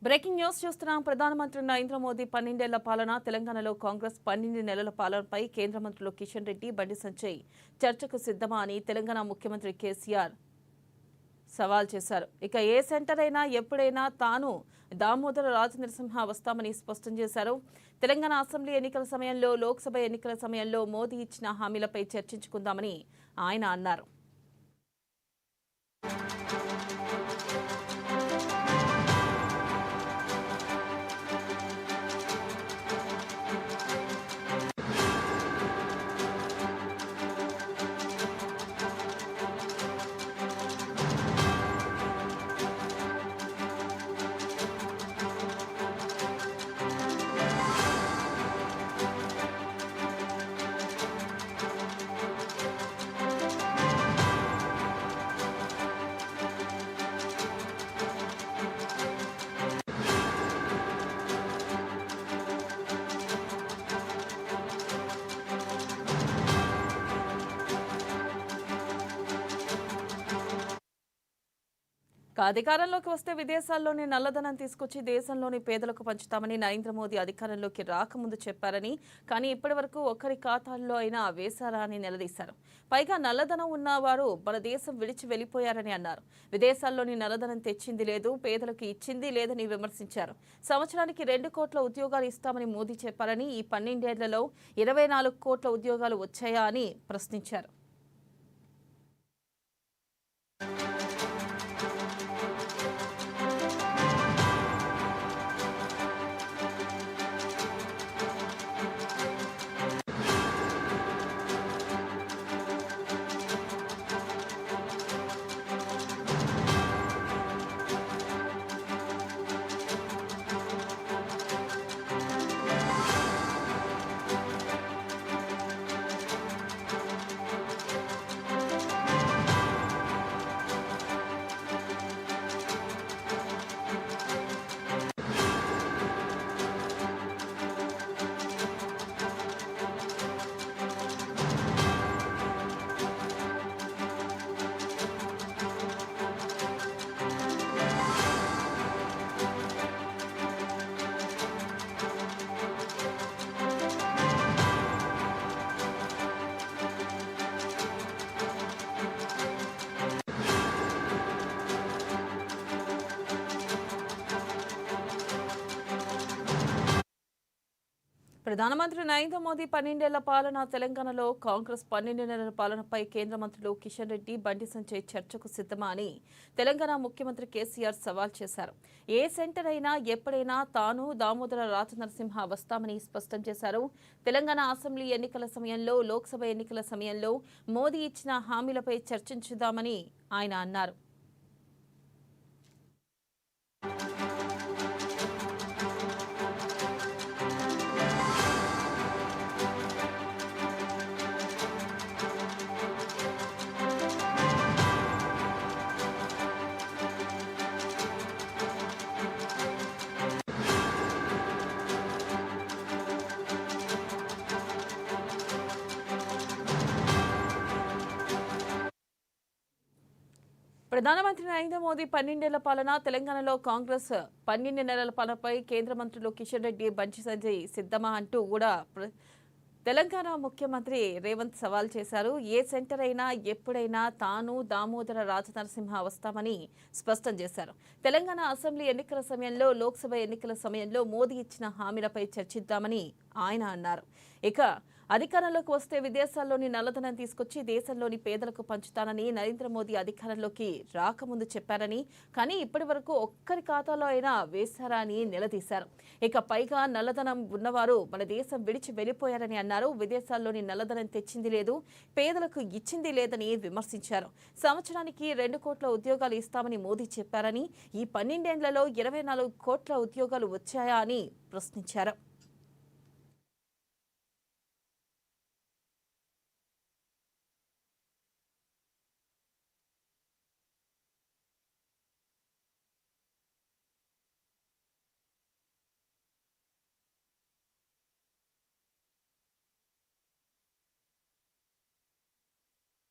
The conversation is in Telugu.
బ్రేకింగ్ న్యూస్ చూస్తున్నాం. ప్రధానమంత్రి నరేంద్ర మోదీ 12 ఏళ్ల పాలన, తెలంగాణలో కాంగ్రెస్ 12 నెలల పాలనపై కేంద్ర మంత్రులు కిషన్ రెడ్డి, బండి సంజయ్ చర్చకు సిద్ధమా అని తెలంగాణ ముఖ్యమంత్రి కేసీఆర్ సవాల్ చేశారు. ఇక ఏ సెంటర్ అయినా ఎప్పుడైనా తాను దామోదర రాజనరసింహ వస్తామని స్పష్టం చేశారు. తెలంగాణ అసెంబ్లీ ఎన్నికల సమయంలో, లోక్సభ ఎన్నికల సమయంలో మోదీ ఇచ్చిన హామీలపై చర్చించుకుందామని ఆయన అన్నారు. అధికారంలోకి వస్తే విదేశాల్లోని నల్లధనం తీసుకొచ్చి దేశంలోని పేదలకు పంచుతామని నరేంద్ర మోదీ అధికారంలోకి రాకముందు చెప్పారని, కానీ ఇప్పటి వరకు ఒక్కరి ఖాతాల్లో అయినా వేశారా అని నిలదీశారు. పైగా నల్లధనం ఉన్నవారు మన దేశం విడిచి వెళ్లిపోయారని అన్నారు. విదేశాల్లోని నల్లధనం తెచ్చింది లేదు, పేదలకు ఇచ్చింది లేదని విమర్శించారు. సంవత్సరానికి 2 కోట్ల ఉద్యోగాలు ఇస్తామని మోదీ చెప్పారని, ఈ 12 ఏళ్లలో 24 కోట్ల ఉద్యోగాలు వచ్చాయా అని ప్రశ్నించారు. ప్రధానమంత్రి నరేంద్ర మోదీ 12 ఏళ్ల పాలన, తెలంగాణలో కాంగ్రెస్ 12 నెలల పాలనపై కేంద్ర మంత్రులు కిషన్ రెడ్డి, బండి సంజయ్ చర్చకు సిద్ధమా అని తెలంగాణ ముఖ్యమంత్రి కేసీఆర్ సవాల్ చేశారు. ఏ సెంటర్ అయినా ఎప్పుడైనా తాను దామోదర రాజనరసింహ వస్తామని స్పష్టం చేశారు. తెలంగాణ అసెంబ్లీ ఎన్నికల సమయంలో, లోక్సభ ఎన్నికల సమయంలో మోదీ ఇచ్చిన హామీలపై చర్చించుదామని ఆయన అన్నారు. ప్రధానమంత్రి నరేంద్ర మోదీ 12 ఏళ్ల పాలన, తెలంగాణలో కాంగ్రెస్ 12 నెలల పాలనపై కేంద్ర మంత్రులు కిషన్ రెడ్డి, బండి సంజయ్ సిద్ధమా అంటూ కూడా తెలంగాణ ముఖ్యమంత్రి రేవంత్ సవాల్ చేశారు. ఏ సెంటర్ అయినా ఎప్పుడైనా తాను దామోదర రాజనరసింహ వస్తామని స్పష్టం చేశారు. తెలంగాణ అసెంబ్లీ ఎన్నికల సమయంలో, లోక్సభ ఎన్నికల సమయంలో మోదీ ఇచ్చిన హామీలపై చర్చిద్దామని ఆయన అన్నారు. ఇక అధికారంలోకి వస్తే విదేశాల్లోని నల్లధనం తీసుకొచ్చి దేశంలోని పేదలకు పంచుతానని నరేంద్ర మోదీ అధికారంలోకి రాకముందు చెప్పారని, కానీ ఇప్పటి వరకు ఒక్కరి ఖాతాలో అయినా వేశారా అని నిలదీశారు. ఇక పైగా నల్లధనం ఉన్నవారు మన దేశం విడిచి వెళ్లిపోయారని అన్నారు. విదేశాల్లోని నల్లధనం తెచ్చింది లేదు, పేదలకు ఇచ్చింది లేదని విమర్శించారు. సంవత్సరానికి 2 కోట్ల ఉద్యోగాలు ఇస్తామని మోదీ చెప్పారని, ఈ 12 ఏళ్లలో 24 కోట్ల ఉద్యోగాలు వచ్చాయా అని ప్రశ్నించారు.